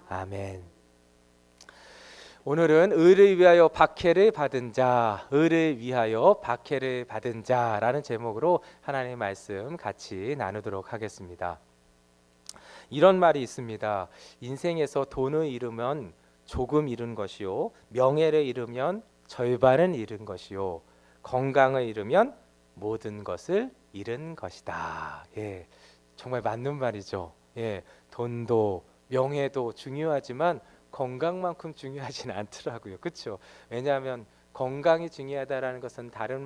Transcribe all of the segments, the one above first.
아멘. 오늘은 의를 위하여 박해를 받은 자, 의를 위하여 박해를 받은 자라는 제목으로 하나님의 말씀 같이 나누도록 하겠습니다. 이런 말이 있습니다. 인생에서 돈을 잃으면 조금 잃은 것이요, 명예를 잃으면 절반은 잃은 것이요, 건강을 잃으면 모든 것을 잃은 것이다. 예, 정말 맞는 말이죠. 예, 돈도 명예도 중요하지만 건강만큼 중요하진 않더라고요. 그렇죠? 왜냐하면 건강이 중요하다라는 것은 다른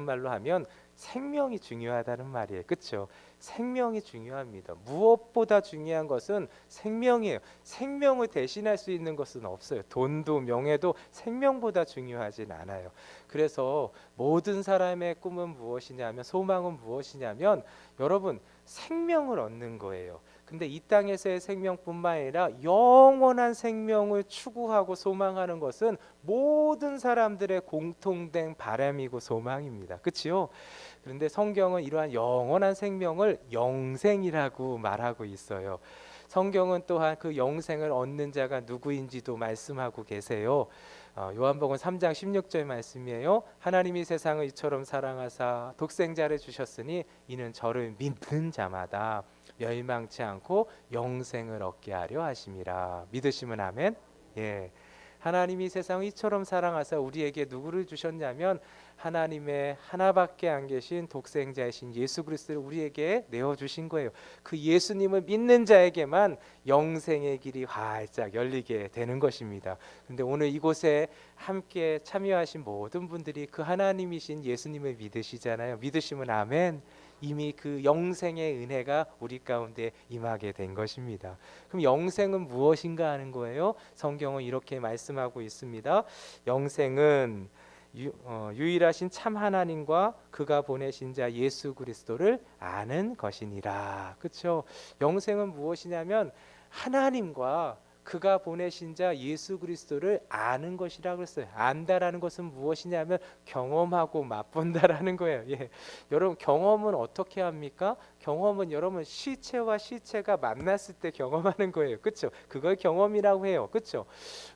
말로 하면 생명이 중요하다는 말이에요. 그렇죠? 생명이 중요합니다. 무엇보다 중요한 것은 생명이에요. 생명을 대신할 수 있는 것은 없어요. 돈도 명예도 생명보다 중요하진 않아요. 그래서 모든 사람의 꿈은 무엇이냐면, 소망은 무엇이냐면, 여러분, 생명을 얻는 거예요. 근데 이 땅에서의 생명뿐만 아니라 영원한 생명을 추구하고 소망하는 것은 모든 사람들의 공통된 바람이고 소망입니다. 그렇지요? 그런데 성경은 이러한 영원한 생명을 영생이라고 말하고 있어요. 성경은 또한 그 영생을 얻는 자가 누구인지도 말씀하고 계세요. 요한복음 3장 16절 말씀이에요. 하나님이 세상을 이처럼 사랑하사 독생자를 주셨으니 이는 저를 믿는 자마다 멸망치 않고 영생을 얻게 하려 하심이라. 믿으시면 아멘. 예. 하나님이 세상을 이처럼 사랑하사 우리에게 누구를 주셨냐면 하나님의 하나밖에 안 계신 독생자이신 예수 그리스도를 우리에게 내어 주신 거예요. 그 예수님을 믿는 자에게만 영생의 길이 활짝 열리게 되는 것입니다. 근데 오늘 이곳에 함께 참여하신 모든 분들이 그 하나님이신 예수님을 믿으시잖아요. 믿으시면 아멘. 이미 그 영생의 은혜가 우리 가운데 임하게 된 것입니다. 그럼 영생은 무엇인가 하는 거예요. 성경은 이렇게 말씀하고 있습니다. 영생은 유일하신 참 하나님과 그가 보내신 자 예수 그리스도를 아는 것이니라. 그렇죠? 영생은 무엇이냐면 하나님과 그가 보내신 자 예수 그리스도를 아는 것이라고 그랬어요. 안다라는 것은 무엇이냐면 경험하고 맛본다라는 거예요. 예. 여러분, 경험은 어떻게 합니까? 경험은 여러분 시체와 시체가 만났을 때 경험하는 거예요. 그렇죠? 그걸 경험이라고 해요. 그렇죠?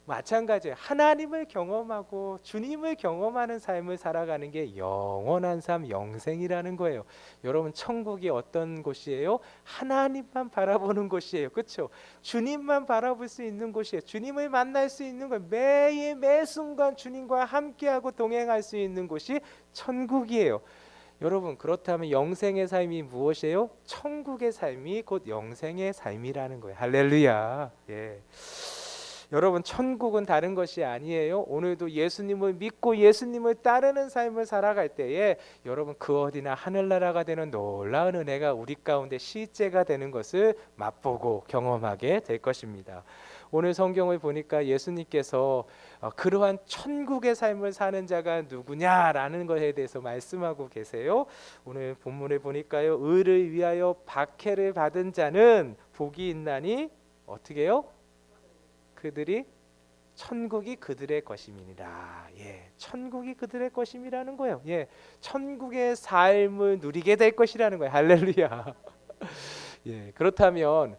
마찬가지예요. 하나님을 경험하고 주님을 경험하는 삶을 살아가는 게 영원한 삶, 영생이라는 거예요. 여러분, 천국이 어떤 곳이에요? 하나님만 바라보는 곳이에요. 그렇죠? 주님만 바라볼 수 있는 곳이에요. 주님을 만날 수 있는 것, 매일 매 순간 주님과 함께하고 동행할 수 있는 곳이 천국이에요. 여러분, 그렇다면 영생의 삶이 무엇이에요? 천국의 삶이 곧 영생의 삶이라는 거예요. 할렐루야. 예. 여러분, 천국은 다른 것이 아니에요. 오늘도 예수님을 믿고 예수님을 따르는 삶을 살아갈 때에 여러분, 그 어디나 하늘나라가 되는 놀라운 은혜가 우리 가운데 실제가 되는 것을 맛보고 경험하게 될 것입니다. 오늘 성경을 보니까 예수님께서 그러한 천국의 삶을 사는 자가 누구냐라는 것에 대해서 말씀하고 계세요. 오늘 본문을 보니까요, 의를 위하여 박해를 받은 자는 복이 있나니 어떻게 해요? 그들이 천국이 그들의 것임이니라. 예, 천국이 그들의 것임이라는 거예요. 예, 천국의 삶을 누리게 될 것이라는 거예요. 할렐루야. 예, 그렇다면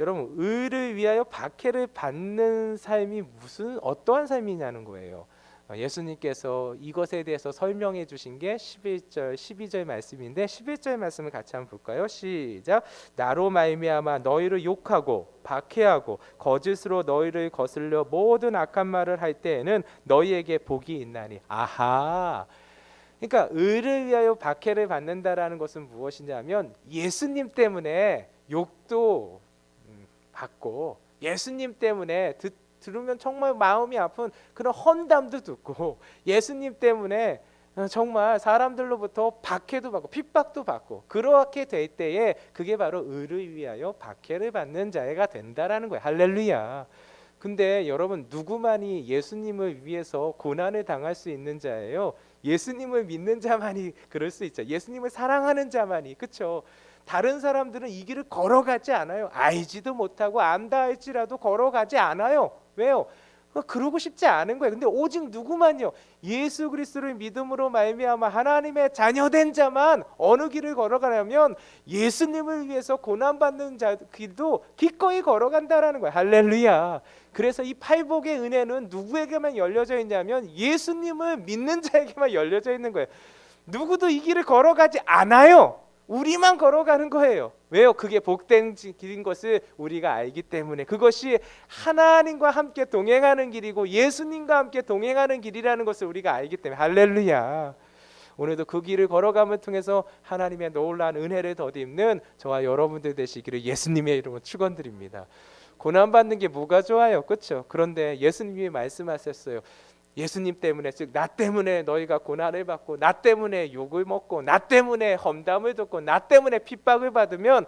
여러분, 의를 위하여 박해를 받는 삶이 무슨 어떠한 삶이냐는 거예요. 예수님께서 이것에 대해서 설명해 주신 게 11절, 12절 말씀인데 11절 말씀을 같이 한번 볼까요? 시작. 나로 말미암아 너희를 욕하고 박해하고 거짓으로 너희를 거슬려 모든 악한 말을 할 때에는 너희에게 복이 있나니. 아하. 그러니까 의를 위하여 박해를 받는다라는 것은 무엇이냐면 예수님 때문에 욕도 받고 예수님 때문에 들으면 정말 마음이 아픈 그런 헌담도 듣고 예수님 때문에 정말 사람들로부터 박해도 받고 핍박도 받고 그렇게 될 때에 그게 바로 의를 위하여 박해를 받는 자가 된다라는 거예요. 할렐루야. 근데 여러분, 누구만이 예수님을 위해서 고난을 당할 수 있는 자예요? 예수님을 믿는 자만이 그럴 수 있죠. 예수님을 사랑하는 자만이. 그렇죠? 다른 사람들은 이 길을 걸어가지 않아요. 알지도 못하고 안다 할지라도 걸어가지 않아요. 왜요? 그러고 싶지 않은 거예요. 근데 오직 누구만요? 예수 그리스도를 믿음으로 말미암아 하나님의 자녀된 자만 어느 길을 걸어가냐면 예수님을 위해서 고난받는 자 길도 기꺼이 걸어간다라는 거예요. 할렐루야. 그래서 이 팔복의 은혜는 누구에게만 열려져 있냐면 예수님을 믿는 자에게만 열려져 있는 거예요. 누구도 이 길을 걸어가지 않아요. 우리만 걸어가는 거예요. 왜요? 그게 복된 길인 것을 우리가 알기 때문에. 그것이 하나님과 함께 동행하는 길이고 예수님과 함께 동행하는 길이라는 것을 우리가 알기 때문에. 할렐루야. 오늘도 그 길을 걸어감을 통해서 하나님의 놀라운 은혜를 덧입는 저와 여러분들 되시기를 예수님의 이름으로 축원드립니다. 고난받는 게 뭐가 좋아요? 그렇죠? 그런데 예수님이 말씀하셨어요. 예수님 때문에, 즉 나 때문에 너희가 고난을 받고 나 때문에 욕을 먹고 나 때문에 험담을 듣고 나 때문에 핍박을 받으면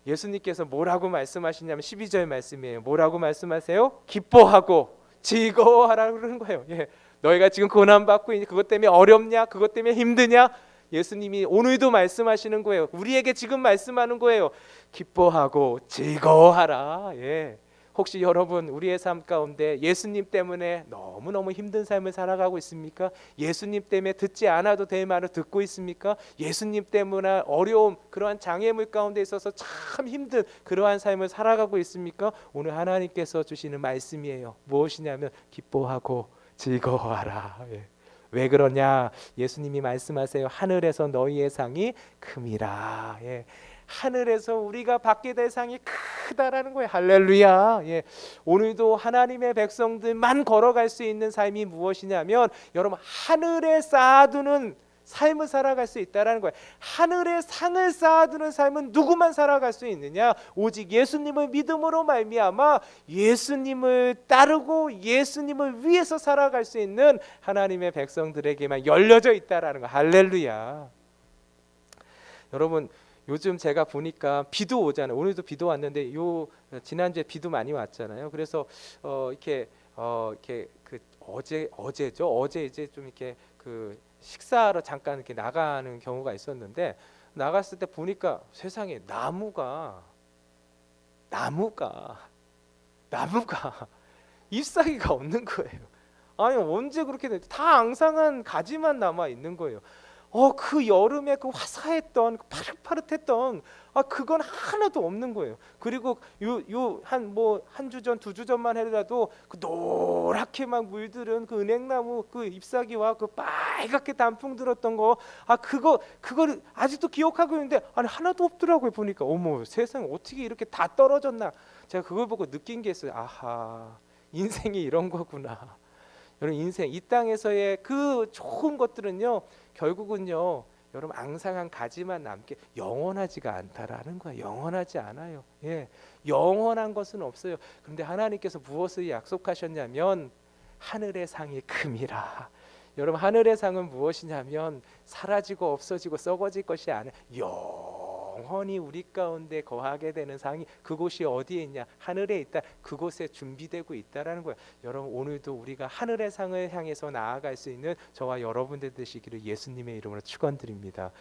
예수님께서 뭐라고 말씀하시냐면 12절 말씀이에요. 뭐라고 말씀하세요? 기뻐하고 즐거워하라고 그러는 거예요. 예. 너희가 지금 고난받고 있니? 그것 때문에 어렵냐? 그것 때문에 힘드냐? 예수님이 오늘도 말씀하시는 거예요. 우리에게 지금 말씀하는 거예요. 기뻐하고 즐거워하라. 예. 혹시 여러분 우리의 삶 가운데 예수님 때문에 너무너무 힘든 삶을 살아가고 있습니까? 예수님 때문에 듣지 않아도 될 말을 듣고 있습니까? 예수님 때문에 어려움, 그러한 장애물 가운데 있어서 참 힘든 그러한 삶을 살아가고 있습니까? 오늘 하나님께서 주시는 말씀이에요. 무엇이냐면 기뻐하고 즐거워하라. 예. 왜 그러냐? 예수님이 말씀하세요. 하늘에서 너희의 상이 큼이라. 예. 하늘에서 우리가 받게 될 상이 크다라는 거예요. 할렐루야. 예. 오늘도 하나님의 백성들만 걸어갈 수 있는 삶이 무엇이냐면 여러분 하늘에 쌓아두는 삶을 살아갈 수 있다라는 거예요. 하늘의 상을 쌓아두는 삶은 누구만 살아갈 수 있느냐? 오직 예수님을 믿음으로 말미암아 예수님을 따르고 예수님을 위해서 살아갈 수 있는 하나님의 백성들에게만 열려져 있다라는 거. 할렐루야. 여러분 요즘 제가 보니까 비도 오잖아요. 오늘도 비도 왔는데 요 지난주에 비도 많이 왔잖아요. 그래서 이렇게 그 어제죠. 어제 이제 좀 이렇게 그 식사하러 잠깐 이렇게 나가는 경우가 있었는데 나갔을 때 보니까 세상에 나무가 잎사귀가 없는 거예요. 아니 언제 그렇게 돼? 다 앙상한 가지만 남아 있는 거예요. 그 여름에 그 화사했던 그 파릇파릇했던 그건 하나도 없는 거예요. 그리고 요 한 주 전, 두 주 전만 해도 그 노랗게 막 물들은 그 은행나무 그 잎사귀와 그 빨갛게 단풍 들었던 거 그걸 아직도 기억하고 있는데 아니 하나도 없더라고요. 보니까 어머 세상 어떻게 이렇게 다 떨어졌나. 제가 그걸 보고 느낀 게 있어요. 아하 인생이 이런 거구나. 여러분 인생 이 땅에서의 그 좋은 것들은요 결국은요 여러분 앙상한 가지만 남게 영원하지가 않다라는 거예요. 영원하지 않아요. 예, 영원한 것은 없어요. 그런데 하나님께서 무엇을 약속하셨냐면 하늘의 상이 큼이라. 여러분 하늘의 상은 무엇이냐면 사라지고 없어지고 썩어질 것이 아니라 영원히 우리 가운데 거하게 되는 상이 그곳이 어디에 있냐? 하늘에 있다. 그곳에 준비되고 있다라는 거예요. 여러분 오늘도 우리가 하늘의 상을 향해서 나아갈 수 있는 저와 여러분들 되시기를 예수님의 이름으로 축원드립니다.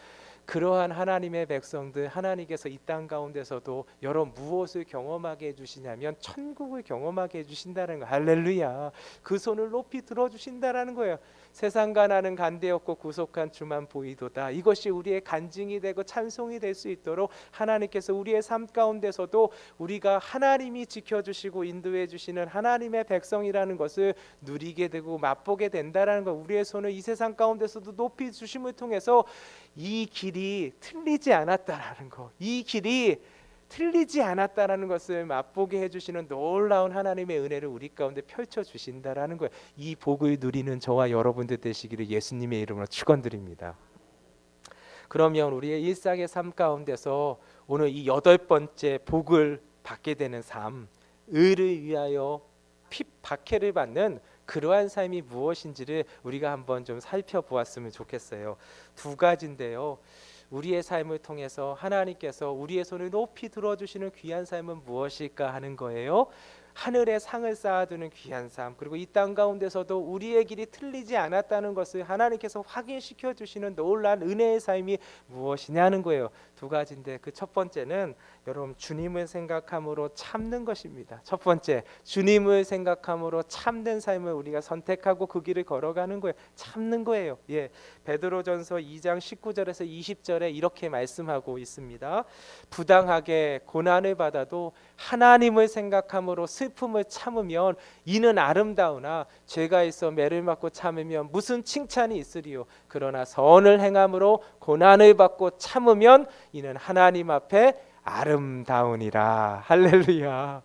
그러한 하나님의 백성들 하나님께서 이 땅 가운데서도 여러분 무엇을 경험하게 해주시냐면 천국을 경험하게 해주신다는 거. 할렐루야. 그 손을 높이 들어주신다라는 거예요. 세상과 나는 간대없고 구속한 주만 보이도다. 이것이 우리의 간증이 되고 찬송이 될 수 있도록 하나님께서 우리의 삶 가운데서도 우리가 하나님이 지켜주시고 인도해 주시는 하나님의 백성이라는 것을 누리게 되고 맛보게 된다라는 것. 우리의 손을 이 세상 가운데서도 높이 주심을 통해서 이 길이 틀리지 않았다라는 것, 이 길이 틀리지 않았다라는 것을 맛보게 해주시는 놀라운 하나님의 은혜를 우리 가운데 펼쳐주신다라는 거예요. 이 복을 누리는 저와 여러분들 되시기를 예수님의 이름으로 축원드립니다. 그러면 우리의 일상의 삶 가운데서 오늘 이 8번째 복을 받게 되는 삶, 의를 위하여 박해를 받는 그러한 삶이 무엇인지를 우리가 한번 좀 살펴보았으면 좋겠어요. 두 가지인데요. 우리의 삶을 통해서 하나님께서 우리의 손을 높이 들어주시는 귀한 삶은 무엇일까 하는 거예요. 하늘에 상을 쌓아두는 귀한 삶, 그리고 이 땅 가운데서도 우리의 길이 틀리지 않았다는 것을 하나님께서 확인시켜 주시는 놀라운 은혜의 삶이 무엇이냐는 거예요. 두 가지인데 그 첫 번째는 여러분 주님을 생각함으로 참는 것입니다. 첫 번째, 주님을 생각함으로 참는 삶을 우리가 선택하고 그 길을 걸어가는 거예요. 참는 거예요. 예, 베드로전서 2장 19절에서 20절에 이렇게 말씀하고 있습니다. 부당하게 고난을 받아도 하나님을 생각함으로 슬픔을 참으면 이는 아름다우나 죄가 있어 매를 맞고 참으면 무슨 칭찬이 있으리요. 그러나 선을 행함으로 고난을 받고 참으면 이는 하나님 앞에 아름다우니라. 할렐루야.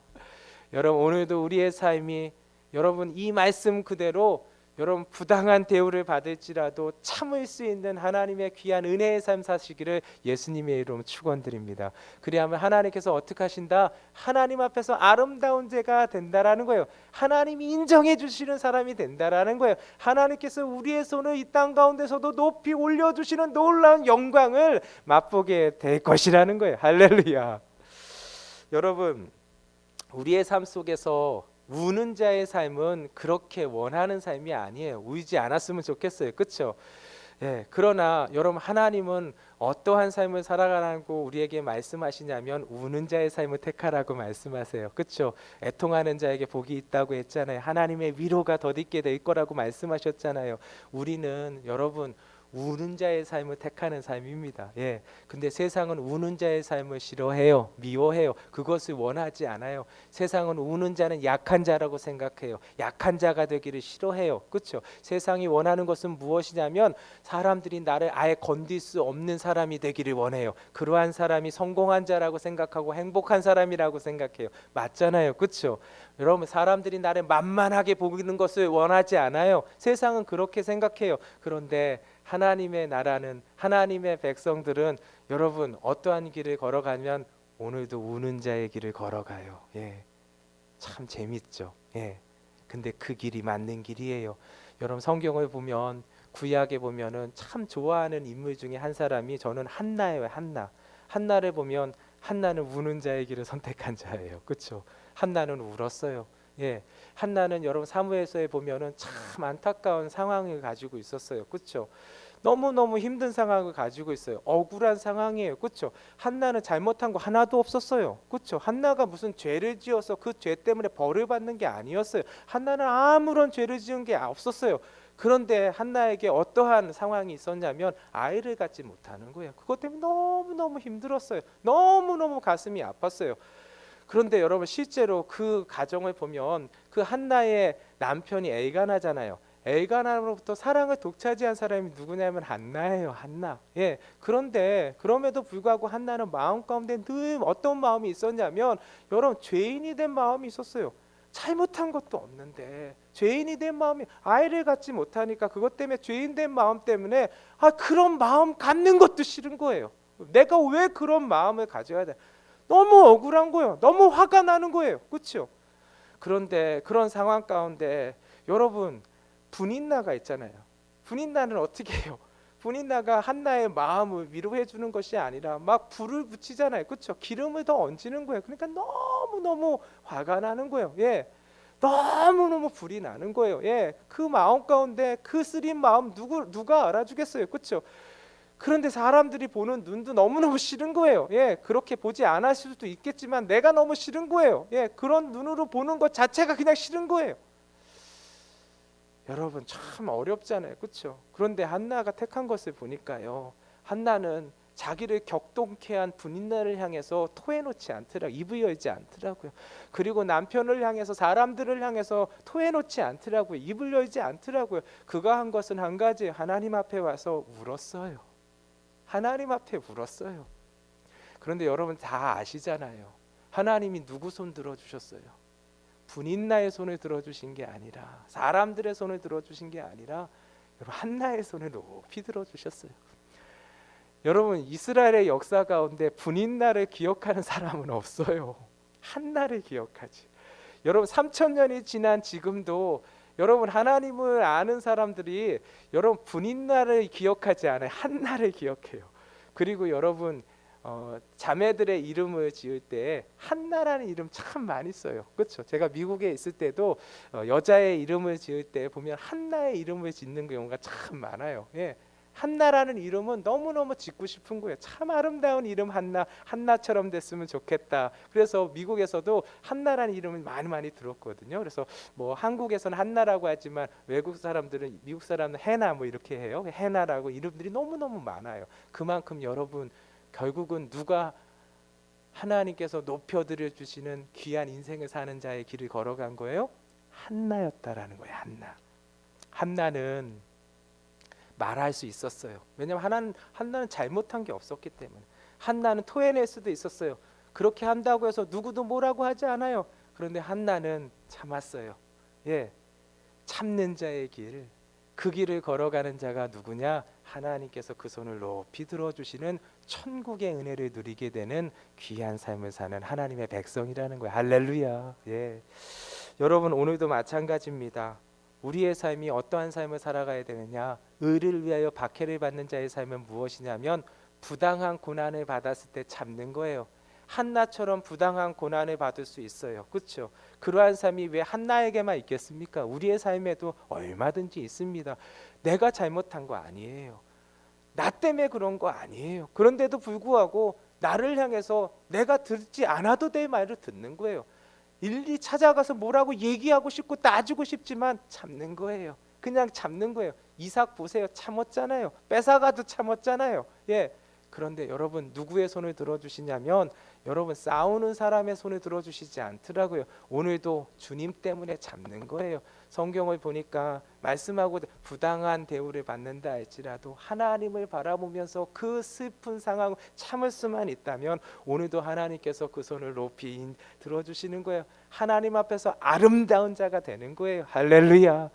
여러분 오늘도 우리의 삶이 여러분 이 말씀 그대로 여러분 부당한 대우를 받을지라도 참을 수 있는 하나님의 귀한 은혜의 삶 사시기를 예수님의 이름으로 축원드립니다. 그리하면 하나님께서 어떻게 하신다? 하나님 앞에서 아름다운 자가 된다라는 거예요. 하나님이 인정해 주시는 사람이 된다라는 거예요. 하나님께서 우리의 손을 이 땅 가운데서도 높이 올려주시는 놀라운 영광을 맛보게 될 것이라는 거예요. 할렐루야. 여러분 우리의 삶 속에서 우는 자의 삶은 그렇게 원하는 삶이 아니에요. 울지 않았으면 좋겠어요. 그렇죠? 예, 그러나 여러분 하나님은 어떠한 삶을 살아가라고 우리에게 말씀하시냐면 우는 자의 삶을 택하라고 말씀하세요. 그렇죠? 애통하는 자에게 복이 있다고 했잖아요. 하나님의 위로가 덧있게 될 거라고 말씀하셨잖아요. 우리는 여러분 우는 자의 삶을 택하는 삶입니다. 예. 근데 세상은 우는 자의 삶을 싫어해요. 미워해요. 그것을 원하지 않아요. 세상은 우는 자는 약한 자라고 생각해요. 약한 자가 되기를 싫어해요. 그렇죠? 세상이 원하는 것은 무엇이냐면 사람들이 나를 아예 건들 수 없는 사람이 되기를 원해요. 그러한 사람이 성공한 자라고 생각하고 행복한 사람이라고 생각해요. 맞잖아요. 그렇죠? 여러분 사람들이 나를 만만하게 보는 것을 원하지 않아요. 세상은 그렇게 생각해요. 그런데 하나님의 나라는 하나님의 백성들은 여러분 어떠한 길을 걸어가면 오늘도 우는 자의 길을 걸어가요. 예, 참 재밌죠. 예, 근데 그 길이 맞는 길이에요. 여러분 성경을 보면 구약에 보면은 참 좋아하는 인물 중에 한 사람이 저는 한나예요. 한나를 보면 한나는 우는 자의 길을 선택한 자예요. 그렇죠? 한나는 울었어요. 예, 한나는 여러분 사무엘서에 보면은 참 안타까운 상황을 가지고 있었어요. 그렇죠? 너무너무 힘든 상황을 가지고 있어요. 억울한 상황이에요. 그렇죠? 한나는 잘못한 거 하나도 없었어요. 그렇죠? 한나가 무슨 죄를 지어서 그 죄 때문에 벌을 받는 게 아니었어요. 한나는 아무런 죄를 지은 게 없었어요. 그런데 한나에게 어떠한 상황이 있었냐면 아이를 갖지 못하는 거예요. 그것 때문에 너무너무 힘들었어요. 너무너무 가슴이 아팠어요. 그런데 여러분 실제로 그 가정을 보면 그 한나의 남편이 엘가나잖아요. 엘가나로부터 사랑을 독차지한 사람이 누구냐면 한나예요. 한나. 예. 그런데 그럼에도 불구하고 한나는 마음 가운데 늘 어떤 마음이 있었냐면 여러분 죄인이 된 마음이 있었어요. 잘못한 것도 없는데 죄인이 된 마음이 아이를 갖지 못하니까 그것 때문에 죄인 된 마음 때문에 그런 마음 갖는 것도 싫은 거예요. 내가 왜 그런 마음을 가져야 돼? 너무 억울한 거예요. 너무 화가 나는 거예요. 그렇죠? 그런데 그런 상황 가운데 여러분 분인나가 있잖아요. 분인나는 어떻게 해요? 분인나가 한나의 마음을 위로해 주는 것이 아니라 막 불을 붙이잖아요. 그렇죠? 기름을 더 얹는 거예요. 그러니까 너무너무 화가 나는 거예요. 예. 너무너무 불이 나는 거예요. 예. 그 마음 가운데 그 쓰린 마음 누가 알아주겠어요. 그렇죠? 그런데 사람들이 보는 눈도 너무너무 싫은 거예요. 예, 그렇게 보지 않았을 수도 있겠지만 내가 너무 싫은 거예요. 예, 그런 눈으로 보는 것 자체가 그냥 싫은 거예요. 여러분 참 어렵잖아요. 그렇죠? 그런데 한나가 택한 것을 보니까요. 한나는 자기를 격동케 한 분인나를 향해서 토해놓지 않더라고요. 입을 열지 않더라고요. 그리고 남편을 향해서 사람들을 향해서 토해놓지 않더라고요. 입을 열지 않더라고요. 그가 한 것은 한 가지, 하나님 앞에 와서 울었어요. 하나님 앞에 울었어요. 그런데 여러분 다 아시잖아요. 하나님이 누구 손 들어주셨어요? 분인나의 손을 들어주신 게 아니라 사람들의 손을 들어주신 게 아니라 여러분 한나의 손을 높이 들어주셨어요. 여러분 이스라엘의 역사 가운데 분인나를 기억하는 사람은 없어요. 한나를 기억하지. 여러분 3,000년이 지난 지금도 여러분 하나님을 아는 사람들이 여러분 분인나를 기억하지 않아요. 한나를 기억해요. 그리고 여러분 자매들의 이름을 지을 때 한나라는 이름 참 많이 써요. 그렇죠? 제가 미국에 있을 때도 여자의 이름을 지을 때 보면 한나의 이름을 짓는 경우가 참 많아요. 예. 한나라는 이름은 너무너무 짓고 싶은 거예요. 참 아름다운 이름 한나, 한나처럼 됐으면 좋겠다. 그래서 미국에서도 한나라는 이름을 많이 들었거든요. 그래서 뭐 한국에서는 한나라고 하지만 외국 사람들은 미국 사람은 해나 뭐 이렇게 해요. 해나라고 이름들이 너무너무 많아요. 그만큼 여러분 결국은 누가 하나님께서 높여드려 주시는 귀한 인생을 사는 자의 길을 걸어간 거예요? 한나였다라는 거예요. 한나는 말할 수 있었어요. 왜냐하면 한나는 잘못한 게 없었기 때문에. 한나는 토해낼 수도 있었어요. 그렇게 한다고 해서 누구도 뭐라고 하지 않아요. 그런데 한나는 참았어요. 예, 참는 자의 길, 그 길을 걸어가는 자가 누구냐? 하나님께서 그 손을 높이 들어주시는 천국의 은혜를 누리게 되는 귀한 삶을 사는 하나님의 백성이라는 거예요. 할렐루야. 예, 여러분 오늘도 마찬가지입니다. 우리의 삶이 어떠한 삶을 살아가야 되느냐? 의를 위하여 박해를 받는 자의 삶은 무엇이냐면 부당한 고난을 받았을 때 참는 거예요. 한나처럼 부당한 고난을 받을 수 있어요. 그렇죠? 그러한 삶이 왜 한나에게만 있겠습니까? 우리의 삶에도 얼마든지 있습니다. 내가 잘못한 거 아니에요. 나 때문에 그런 거 아니에요. 그런데도 불구하고 나를 향해서 내가 듣지 않아도 될 말을 듣는 거예요. 일일이 찾아가서 뭐라고 얘기하고 싶고 따지고 싶지만 참는 거예요. 그냥 참는 거예요. 이삭 보세요. 참았잖아요. 뺏어가도 참았잖아요. 예. 그런데 여러분 누구의 손을 들어주시냐면 여러분 싸우는 사람의 손을 들어주시지 않더라고요. 오늘도 주님 때문에 참는 거예요. 성경을 보니까 말씀하고 부당한 대우를 받는다 할지라도 하나님을 바라보면서 그 슬픈 상황을 참을 수만 있다면 오늘도 하나님께서 그 손을 높이 들어주시는 거예요. 하나님 앞에서 아름다운 자가 되는 거예요. 할렐루야.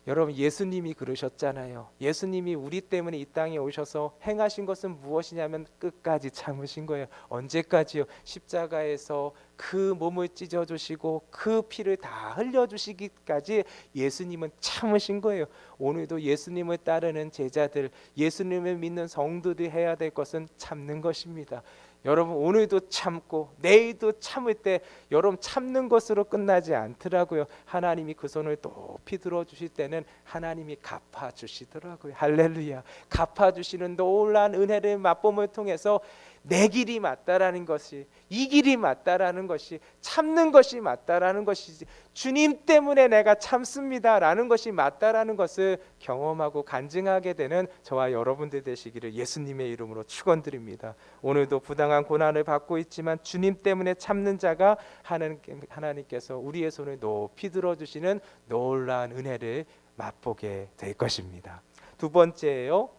여러분 예수님이 그러셨잖아요. 예수님이 우리 때문에 이 땅에 오셔서 행하신 것은 무엇이냐면 끝까지 참으신 거예요. 언제까지요? 십자가에서 그 몸을 찢어주시고 그 피를 다 흘려주시기까지 예수님은 참으신 거예요. 오늘도 예수님을 따르는 제자들, 예수님을 믿는 성도들이 해야 될 것은 참는 것입니다. 여러분 오늘도 참고 내일도 참을 때 여러분 참는 것으로 끝나지 않더라고요. 하나님이 그 손을 높이 들어주실 때는 하나님이 갚아주시더라고요. 할렐루야. 갚아주시는 놀라운 은혜를 맛봄을 통해서 내 길이 맞다라는 것이, 이 길이 맞다라는 것이, 참는 것이 맞다라는 것이지 주님 때문에 내가 참습니다라는 것이 맞다라는 것을 경험하고 간증하게 되는 저와 여러분들 되시기를 예수님의 이름으로 축원드립니다. 오늘도 부당한 고난을 받고 있지만 주님 때문에 참는 자가 하나님께서 우리의 손을 높이 들어주시는 놀라운 은혜를 맛보게 될 것입니다. 두 번째예요.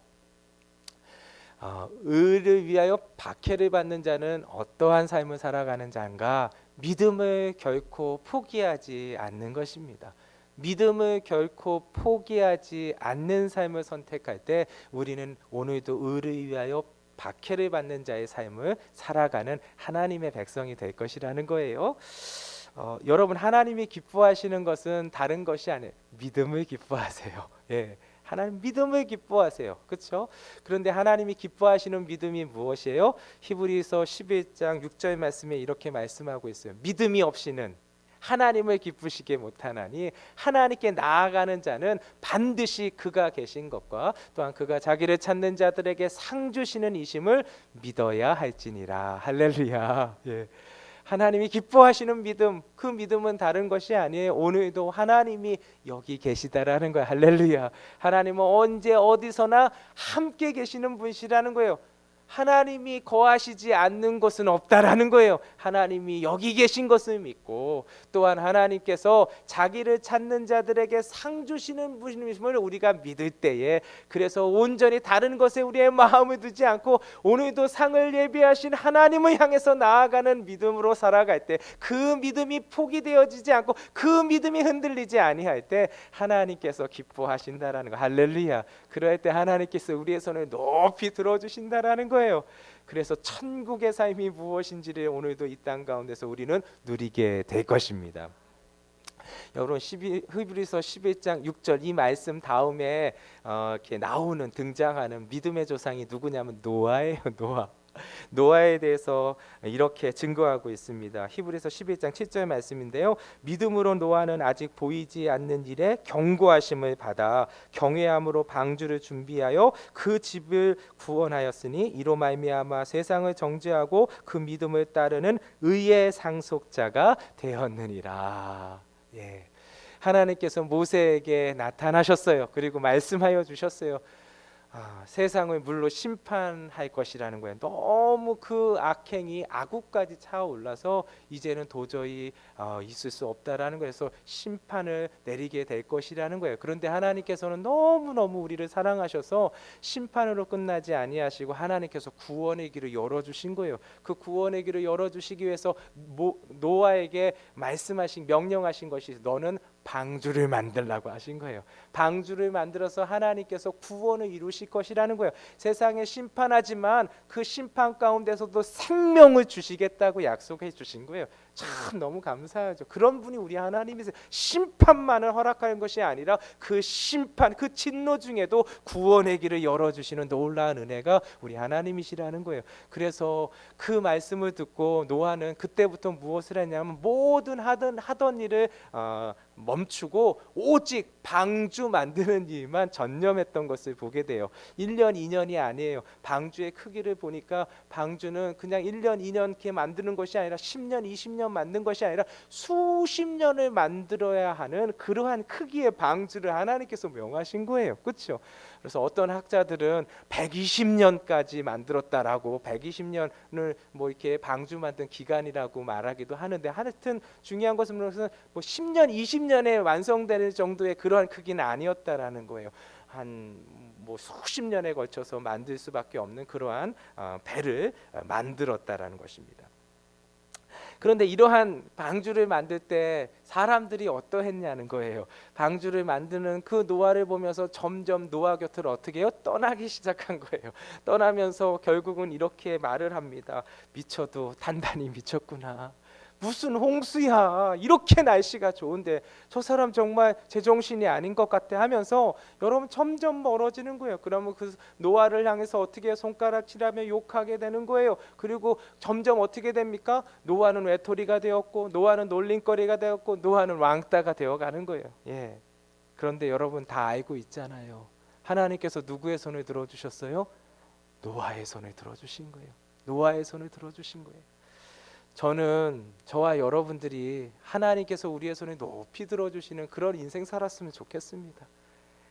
의를 위하여 박해를 받는 자는 어떠한 삶을 살아가는 자인가? 믿음을 결코 포기하지 않는 것입니다. 믿음을 결코 포기하지 않는 삶을 선택할 때 우리는 오늘도 의를 위하여 박해를 받는 자의 삶을 살아가는 하나님의 백성이 될 것이라는 거예요. 여러분 하나님이 기뻐하시는 것은 다른 것이 아니에요. 믿음을 기뻐하세요. 예. 하나님 믿음을 기뻐하세요. 그렇죠? 그런데 하나님이 기뻐하시는 믿음이 무엇이에요? 히브리서 11장 6절 말씀에 이렇게 말씀하고 있어요. 믿음이 없이는 하나님을 기쁘시게 못하나니 하나님께 나아가는 자는 반드시 그가 계신 것과 또한 그가 자기를 찾는 자들에게 상 주시는 이심을 믿어야 할지니라. 할렐루야. 예. 하나님이 기뻐하시는 믿음, 그 믿음은 다른 것이 아니에요. 오늘도 하나님이 여기 계시다라는 거예요. 할렐루야. 하나님은 언제 어디서나 함께 계시는 분이시라는 거예요. 하나님이 거하시지 않는 것은 없다라는 거예요. 하나님이 여기 계신 것을 믿고 또한 하나님께서 자기를 찾는 자들에게 상 주시는 분임을 우리가 믿을 때에 그래서 온전히 다른 것에 우리의 마음을 두지 않고 오늘도 상을 예비하신 하나님을 향해서 나아가는 믿음으로 살아갈 때 그 믿음이 포기되어지지 않고 그 믿음이 흔들리지 아니할 때 하나님께서 기뻐하신다라는 거. 할렐루야. 그럴 때 하나님께서 우리의 손을 높이 들어주신다라는 거예요. 그래서 천국의 삶이 무엇인지를 오늘도 이 땅 가운데서 우리는 누리게 될 것입니다. 여러분 히브리서 11장 6절 이 말씀 다음에 이렇게 나오는 등장하는 믿음의 조상이 누구냐면 노아예요. 노아. 노아에 대해서 이렇게 증거하고 있습니다. 히브리서 11장 7절 말씀인데요. 믿음으로 노아는 아직 보이지 않는 일에 경고하심을 받아 경외함으로 방주를 준비하여 그 집을 구원하였으니 이로 말미암아 세상을 정죄하고 그 믿음을 따르는 의의 상속자가 되었느니라. 예. 하나님께서 모세에게 나타나셨어요. 그리고 말씀하여 주셨어요. 세상을 물로 심판할 것이라는 거예요. 너무 그 악행이 악우까지 차올라서 이제는 도저히 있을 수 없다라는 거예요. 그래서 심판을 내리게 될 것이라는 거예요. 그런데 하나님께서는 너무너무 우리를 사랑하셔서 심판으로 끝나지 아니하시고 하나님께서 구원의 길을 열어주신 거예요. 그 구원의 길을 열어주시기 위해서 노아에게 말씀하신 명령하신 것이 너는 방주를 만들라고 하신 거예요. 방주를 만들어서 하나님께서 구원을 이루실 것이라는 거예요. 세상에 심판하지만 그 심판 가운데서도 생명을 주시겠다고 약속해 주신 거예요. 참 너무 감사하죠. 그런 분이 우리 하나님이세요. 심판만을 허락하는 것이 아니라 그 심판, 그 진노 중에도 구원의 길을 열어주시는 놀라운 은혜가 우리 하나님이시라는 거예요. 그래서 그 말씀을 듣고 노아는 그때부터 무엇을 했냐면 모든 하던 일을 멈추고 오직 방주 만드는 일만 전념했던 것을 보게 돼요. 1년 2년이 아니에요. 방주의 크기를 보니까 방주는 그냥 1년 2년 이렇게 만드는 것이 아니라 10년 20년 만든 것이 아니라 수십 년을 만들어야 하는 그러한 크기의 방주를 하나님께서 명하신 거예요. 그렇죠? 그래서 어떤 학자들은 120년까지 만들었다라고 120년을 뭐 이렇게 방주 만든 기간이라고 말하기도 하는데 하여튼 중요한 것은 뭐 10년 20년에 완성되는 정도의 그러한 크기는 아니었다라는 거예요. 한 뭐 수십 년에 걸쳐서 만들 수밖에 없는 그러한 배를 만들었다라는 것입니다. 그런데 이러한 방주를 만들 때 사람들이 어떠했냐는 거예요. 방주를 만드는 그 노아를 보면서 점점 노아 곁을 어떻게 해요? 떠나기 시작한 거예요. 떠나면서 결국은 이렇게 말을 합니다. 미쳐도 단단히 미쳤구나. 무슨 홍수야. 이렇게 날씨가 좋은데 저 사람 정말 제정신이 아닌 것 같아 하면서 여러분 점점 멀어지는 거예요. 그러면 그 노아를 향해서 어떻게 손가락질하며 욕하게 되는 거예요. 그리고 점점 어떻게 됩니까? 노아는 외톨이가 되었고 노아는 놀림거리가 되었고 노아는 왕따가 되어가는 거예요. 예. 그런데 여러분 다 알고 있잖아요. 하나님께서 누구의 손을 들어주셨어요? 노아의 손을 들어주신 거예요. 노아의 손을 들어주신 거예요. 저는 저와 여러분들이 하나님께서 우리의 손을 높이 들어주시는 그런 인생 살았으면 좋겠습니다.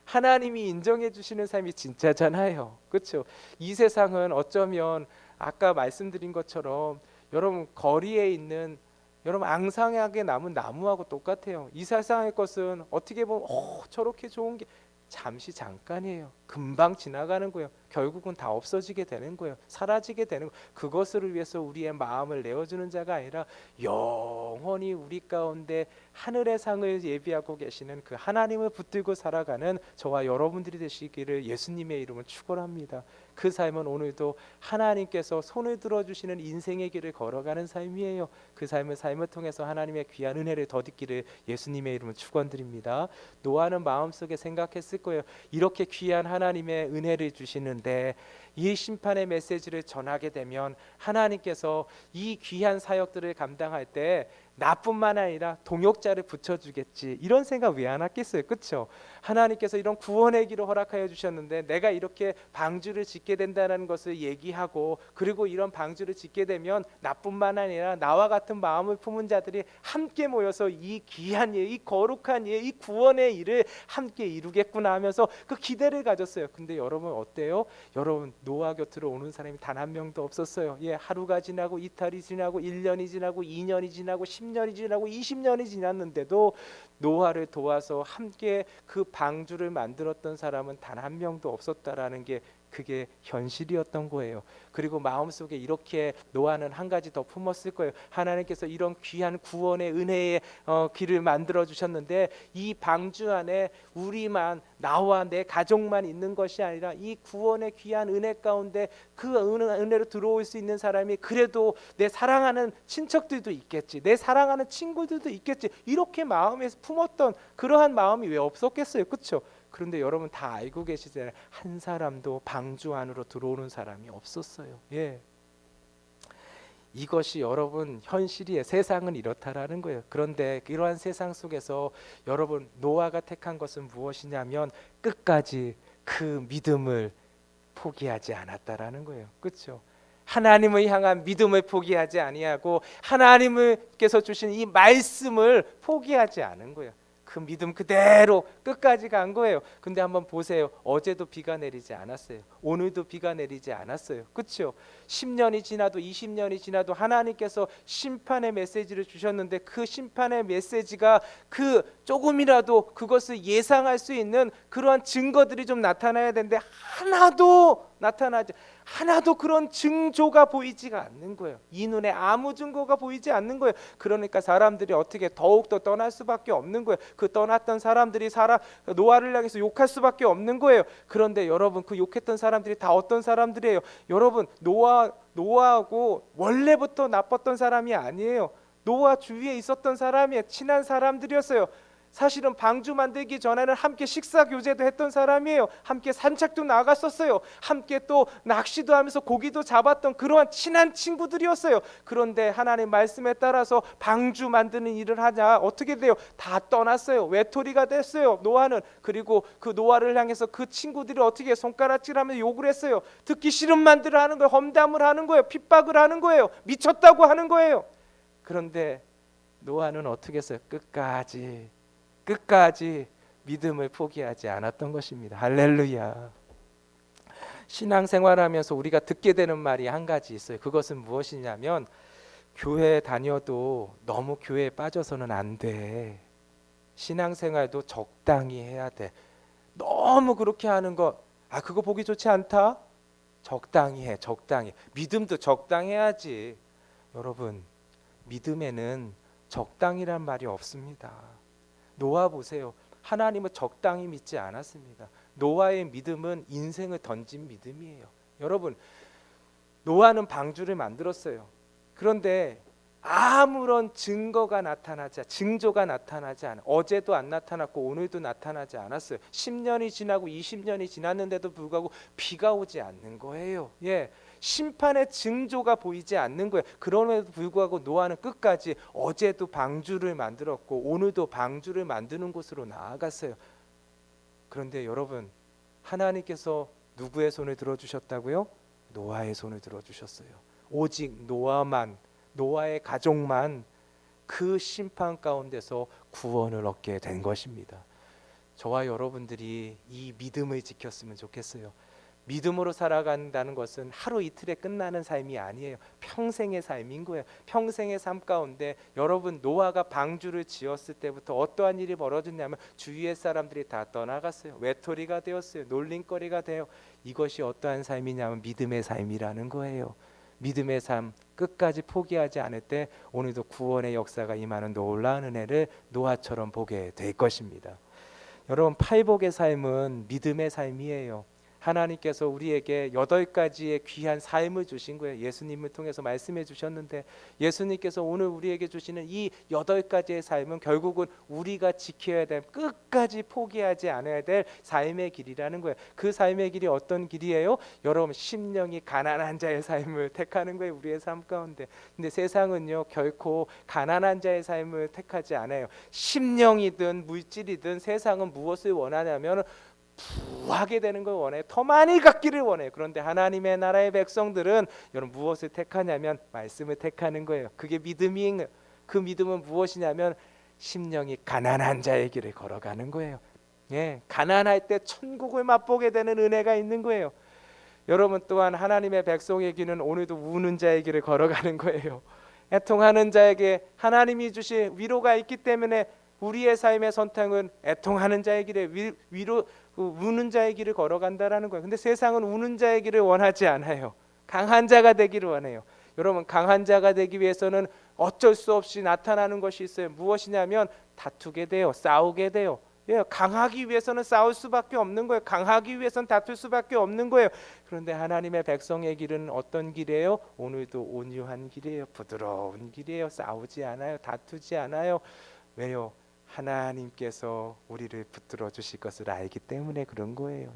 하나님이 인정해 주시는 삶이 진짜잖아요. 그렇죠? 이 세상은 어쩌면 아까 말씀드린 것처럼 여러분 거리에 있는 여러분 앙상하게 남은 나무하고 똑같아요. 이 세상의 것은 어떻게 보면 저렇게 좋은 게 잠시 잠깐이에요. 금방 지나가는 거예요. 결국은 다 없어지게 되는 거예요. 사라지게 되는 거예요. 그것을 위해서 우리의 마음을 내어주는 자가 아니라 영원히 우리 가운데 하늘의 상을 예비하고 계시는 그 하나님을 붙들고 살아가는 저와 여러분들이 되시기를 예수님의 이름으로 축원합니다. 그 삶은 오늘도 하나님께서 손을 들어주시는 인생의 길을 걸어가는 삶이에요. 그 삶을 통해서 하나님의 귀한 은혜를 덧입기를 예수님의 이름으로 축원드립니다. 노아는 마음속에 생각했을 거예요. 이렇게 귀한 하나님의 은혜를 주시는데 이 심판의 메시지를 전하게 되면 하나님께서 이 귀한 사역들을 감당할 때 나뿐만 아니라 동역자를 붙여주겠지 이런 생각 왜 안 했겠어요? 그렇죠? 하나님께서 이런 구원의 길을 허락하여 주셨는데 내가 이렇게 방주를 짓게 된다는 것을 얘기하고 그리고 이런 방주를 짓게 되면 나뿐만 아니라 나와 같은 마음을 품은 자들이 함께 모여서 이 귀한 일, 이 거룩한 일, 이 구원의 일을 함께 이루겠구나 하면서 그 기대를 가졌어요. 근데 여러분 어때요? 여러분 노아 곁으로 오는 사람이 단 한 명도 없었어요. 예, 하루가 지나고 이틀이 지나고 1년이 지나고 2년이 지나고 10년이 지나고 20년이 지났는데도 노아를 도와서 함께 그 방주를 만들었던 사람은 단 한 명도 없었다라는 게 그게 현실이었던 거예요. 그리고 마음속에 이렇게 노아는 한 가지 더 품었을 거예요. 하나님께서 이런 귀한 구원의 은혜의 길을 만들어 주셨는데 이 방주 안에 우리만 나와 내 가족만 있는 것이 아니라 이 구원의 귀한 은혜 가운데 그 은혜로 들어올 수 있는 사람이 그래도 내 사랑하는 친척들도 있겠지, 내 사랑하는 친구들도 있겠지, 이렇게 마음에 품었던 그러한 마음이 왜 없었겠어요? 그렇죠? 그런데 여러분 다 알고 계시잖아요. 한 사람도 방주 안으로 들어오는 사람이 없었어요. 예. 이것이 여러분 현실이에요. 세상은 이렇다라는 거예요. 그런데 이러한 세상 속에서 여러분 노아가 택한 것은 무엇이냐면 끝까지 그 믿음을 포기하지 않았다라는 거예요. 그렇죠? 하나님을 향한 믿음을 포기하지 아니하고 하나님께서 주신 이 말씀을 포기하지 않은 거예요. 그 믿음 그대로 끝까지 간 거예요. 근데 한번 보세요. 어제도 비가 내리지 않았어요. 오늘도 비가 내리지 않았어요. 그렇죠? 10년이 지나도 20년이 지나도 하나님께서 심판의 메시지를 주셨는데 그 심판의 메시지가 그 조금이라도 그것을 예상할 수 있는 그러한 증거들이 좀 나타나야 되는데 하나도 그런 증조가 보이지가 않는 거예요. 이 눈에 아무 증거가 보이지 않는 거예요. 그러니까 사람들이 어떻게 더욱더 떠날 수밖에 없는 거예요. 그 떠났던 사람들이 노아를 향해서 욕할 수밖에 없는 거예요. 그런데 여러분 그 욕했던 사람들이 다 어떤 사람들이에요? 여러분 노아하고 원래부터 나빴던 사람이 아니에요. 노아 주위에 있었던 사람이에요. 친한 사람들이었어요. 사실은 방주 만들기 전에는 함께 식사 교제도 했던 사람이에요. 함께 산책도 나갔었어요. 함께 또 낚시도 하면서 고기도 잡았던 그러한 친한 친구들이었어요. 그런데 하나님 말씀에 따라서 방주 만드는 일을 하자 어떻게 돼요? 다 떠났어요. 외톨이가 됐어요. 노아는. 그리고 그 노아를 향해서 그 친구들이 어떻게 손가락질하면서 욕을 했어요. 듣기 싫은 말들을 하는 거예요. 험담을 하는 거예요. 핍박을 하는 거예요. 미쳤다고 하는 거예요. 그런데 노아는 어떻게 했어요? 끝까지 믿음을 포기하지 않았던 것입니다. 할렐루야. 신앙생활하면서 우리가 듣게 되는 말이 한 가지 있어요. 그것은 무엇이냐면 교회 다녀도 너무 교회에 빠져서는 안 돼. 신앙생활도 적당히 해야 돼. 너무 그렇게 하는 거 그거 보기 좋지 않다? 적당히 해. 적당히. 믿음도 적당해야지. 여러분 믿음에는 적당이란 말이 없습니다. 노아 보세요. 하나님을 적당히 믿지 않았습니다. 노아의 믿음은 인생을 던진 믿음이에요. 여러분 노아는 방주를 만들었어요. 그런데 아무런 증조가 나타나지 않아. 어제도 안 나타났고 오늘도 나타나지 않았어요. 10년이 지나고 20년이 지났는데도 불구하고 비가 오지 않는 거예요. 심판의 징조가 보이지 않는 거예요. 그럼에도 불구하고 노아는 끝까지 어제도 방주를 만들었고 오늘도 방주를 만드는 곳으로 나아갔어요. 그런데 여러분 하나님께서 누구의 손을 들어주셨다고요? 노아의 손을 들어주셨어요. 오직 노아의 가족만 그 심판 가운데서 구원을 얻게 된 것입니다. 저와 여러분들이 이 믿음을 지켰으면 좋겠어요. 믿음으로 살아간다는 것은 하루 이틀에 끝나는 삶이 아니에요. 평생의 삶인 거예요. 평생의 삶 가운데 여러분 노아가 방주를 지었을 때부터 어떠한 일이 벌어졌냐면 주위의 사람들이 다 떠나갔어요. 외톨이가 되었어요. 놀림거리가 돼요. 이것이 어떠한 삶이냐면 믿음의 삶이라는 거예요. 믿음의 삶 끝까지 포기하지 않을 때 오늘도 구원의 역사가 임하는 놀라운 은혜를 노아처럼 보게 될 것입니다. 여러분 팔복의 삶은 믿음의 삶이에요. 하나님께서 우리에게 8가지의 귀한 삶을 주신 거예요. 예수님을 통해서 말씀해 주셨는데 예수님께서 오늘 우리에게 주시는 이 8가지의 삶은 결국은 우리가 지켜야 될 끝까지 포기하지 않아야 될 삶의 길이라는 거예요. 그 삶의 길이 어떤 길이에요? 여러분 심령이 가난한 자의 삶을 택하는 거예요. 우리의 삶 가운데. 근데 세상은요 결코 가난한 자의 삶을 택하지 않아요. 심령이든 물질이든 세상은 무엇을 원하냐면 부하게 되는 걸 원해요. 더 많이 갖기를 원해요. 그런데 하나님의 나라의 백성들은 여러분 무엇을 택하냐면 말씀을 택하는 거예요. 그게 믿음이 그 믿음은 무엇이냐면 심령이 가난한 자의 길을 걸어가는 거예요. 가난할 때 천국을 맛보게 되는 은혜가 있는 거예요. 여러분 또한 하나님의 백성의 길은 오늘도 우는 자의 길을 걸어가는 거예요. 애통하는 자에게 하나님이 주신 위로가 있기 때문에 우리의 삶의 선택은 애통하는 자의 길에 우는 자의 길을 걸어간다라는 거예요. 근데 세상은 우는 자의 길을 원하지 않아요. 강한 자가 되기를 원해요. 여러분 강한 자가 되기 위해서는 어쩔 수 없이 나타나는 것이 있어요. 무엇이냐면 다투게 돼요. 싸우게 돼요. 강하기 위해서는 싸울 수밖에 없는 거예요. 강하기 위해서는 다툴 수밖에 없는 거예요. 그런데 하나님의 백성의 길은 어떤 길이에요? 오늘도 온유한 길이에요. 부드러운 길이에요. 싸우지 않아요. 다투지 않아요. 왜요? 하나님께서 우리를 붙들어 주실 것을 알기 때문에 그런 거예요.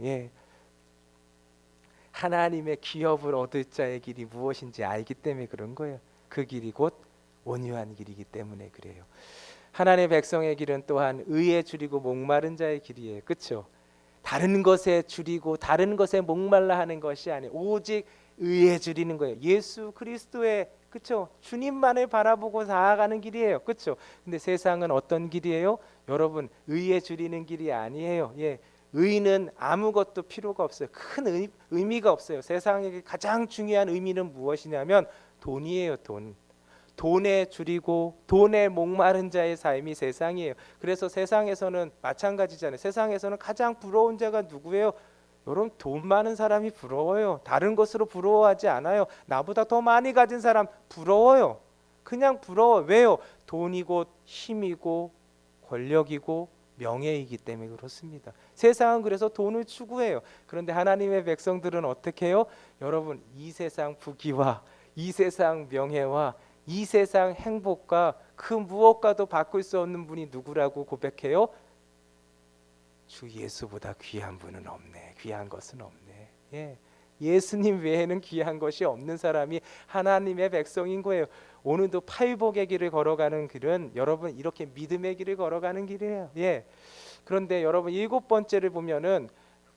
하나님의 기업을 얻을 자의 길이 무엇인지 알기 때문에 그런 거예요. 그 길이 곧 온유한 길이기 때문에 그래요. 하나님의 백성의 길은 또한 의에 줄이고 목마른 자의 길이에요. 그렇죠? 다른 것에 줄이고 다른 것에 목말라 하는 것이 아니에요. 오직 의에 줄이는 거예요. 예수 그리스도의, 그렇죠? 주님만을 바라보고 나아가는 길이에요. 그렇죠? 근데 세상은 어떤 길이에요? 여러분, 의에 줄이는 길이 아니에요. 예. 의는 아무것도 필요가 없어요. 큰 의미가 없어요. 세상에 가장 중요한 의미는 무엇이냐면 돈이에요. 돈. 돈에 줄이고 돈에 목마른 자의 삶이 세상이에요. 그래서 세상에서는 마찬가지잖아요. 세상에서는 가장 부러운 자가 누구예요? 여러분, 돈 많은 사람이 부러워요. 다른 것으로 부러워하지 않아요. 나보다 더 많이 가진 사람 부러워요. 그냥 부러워. 왜요? 돈이 곧 힘이고 권력이고 명예이기 때문에 그렇습니다. 세상은 그래서 돈을 추구해요. 그런데 하나님의 백성들은 어떻게 해요? 여러분, 이 세상 부귀와 이 세상 명예와 이 세상 행복과 그 무엇과도 바꿀 수 없는 분이 누구라고 고백해요? 주 예수보다 귀한 분은 없네. 귀한 것은 없네. 예. 예수님 외에는 귀한 것이 없는 사람이 하나님의 백성인 거예요. 오늘도 팔복의 길을 걸어가는 길은 여러분 이렇게 믿음의 길을 걸어가는 길이에요. 예. 그런데 여러분 일곱 번째를 보면은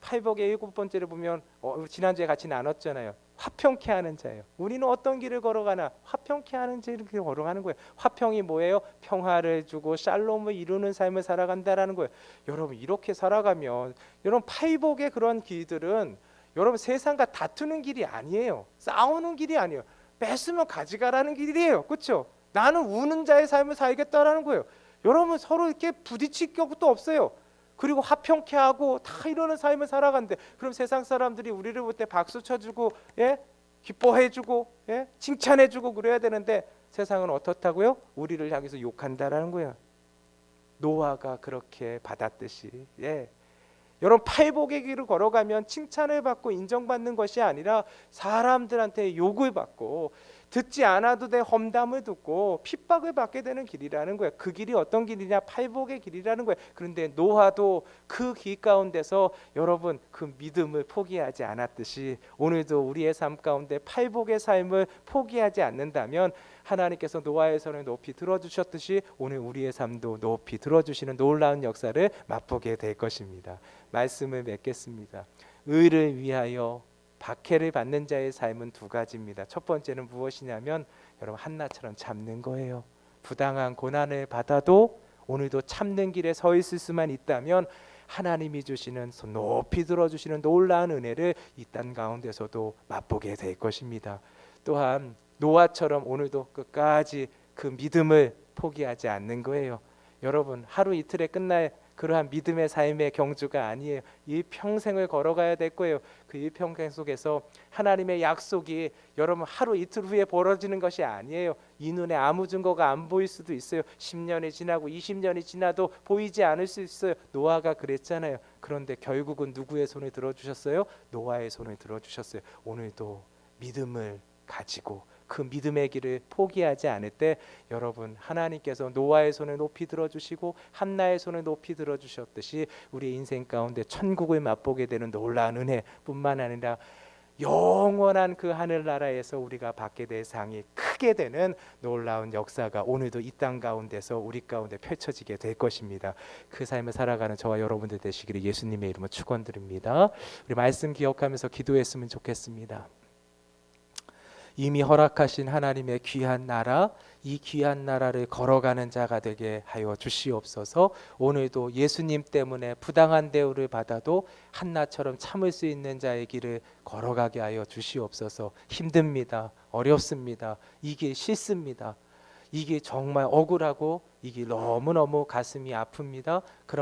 팔복의 일곱 번째를 보면 지난주에 같이 나눴잖아요. 화평케 하는 자예요. 우리는 어떤 길을 걸어가나? 화평케 하는 길을 걸어가는 거예요. 화평이 뭐예요? 평화를 주고 샬롬을 이루는 삶을 살아간다라는 거예요. 여러분 이렇게 살아가면 여러분 팔복의 그런 길들은 여러분 세상과 다투는 길이 아니에요. 싸우는 길이 아니에요. 뺏으면 가져가라는 길이에요. 그렇죠? 나는 우는 자의 삶을 살겠다라는 거예요. 여러분 서로 이렇게 부딪힐 것도 없어요. 그리고 화평케 하고 다 이러는 삶을 살아간대. 그럼 세상 사람들이 우리를 볼 때 박수 쳐주고, 예, 기뻐해주고, 예, 칭찬해주고 그래야 되는데 세상은 어떻다고요? 우리를 향해서 욕한다라는 거야. 노아가 그렇게 받았듯이. 예. 여러분 팔복의 길을 걸어가면 칭찬을 받고 인정받는 것이 아니라 사람들한테 욕을 받고 듣지 않아도 돼 험담을 듣고 핍박을 받게 되는 길이라는 거예요. 그 길이 어떤 길이냐? 팔복의 길이라는 거예요. 그런데 노아도 그 길 가운데서 여러분 그 믿음을 포기하지 않았듯이 오늘도 우리의 삶 가운데 팔복의 삶을 포기하지 않는다면 하나님께서 노아의 손을 높이 들어주셨듯이 오늘 우리의 삶도 높이 들어주시는 놀라운 역사를 맛보게 될 것입니다. 말씀을 맺겠습니다. 의를 위하여 박해를 받는 자의 삶은 두 가지입니다. 첫 번째는 무엇이냐면 여러분 한나처럼 참는 거예요. 부당한 고난을 받아도 오늘도 참는 길에 서 있을 수만 있다면 하나님이 주시는 손 높이 들어주시는 놀라운 은혜를 이 땅 가운데서도 맛보게 될 것입니다. 또한 노아처럼 오늘도 끝까지 그 믿음을 포기하지 않는 거예요. 여러분 하루 이틀에 끝날 그러한 믿음의 삶의 경주가 아니에요. 이 평생을 걸어가야 될 거예요. 그 일평생 속에서 하나님의 약속이 여러분 하루 이틀 후에 벌어지는 것이 아니에요. 이 눈에 아무 증거가 안 보일 수도 있어요. 10년이 지나고 20년이 지나도 보이지 않을 수 있어요. 노아가 그랬잖아요. 그런데 결국은 누구의 손을 들어주셨어요? 노아의 손을 들어주셨어요. 오늘도 믿음을 가지고 그 믿음의 길을 포기하지 않을 때 여러분 하나님께서 노아의 손을 높이 들어주시고 한나의 손을 높이 들어주셨듯이 우리의 인생 가운데 천국을 맛보게 되는 놀라운 은혜뿐만 아니라 영원한 그 하늘나라에서 우리가 받게 될 상이 크게 되는 놀라운 역사가 오늘도 이 땅 가운데서 우리 가운데 펼쳐지게 될 것입니다. 그 삶을 살아가는 저와 여러분들 되시기를 예수님의 이름으로 축원드립니다. 우리 말씀 기억하면서 기도했으면 좋겠습니다. 이미 허락하신 하나님의 귀한 나라, 이 귀한 나라를 걸어가는 자가 되게 하여 주시옵소서. 오늘도 예수님 때문에 부당한 대우를 받아도 한나처럼 참을 수 있는 자의 길을 걸어가게 하여 주시옵소서. 힘듭니다. 어렵습니다. 이 길 싫습니다. 이 길 정말 억울하고 이 길 너무너무 가슴이 아픕니다. 그러나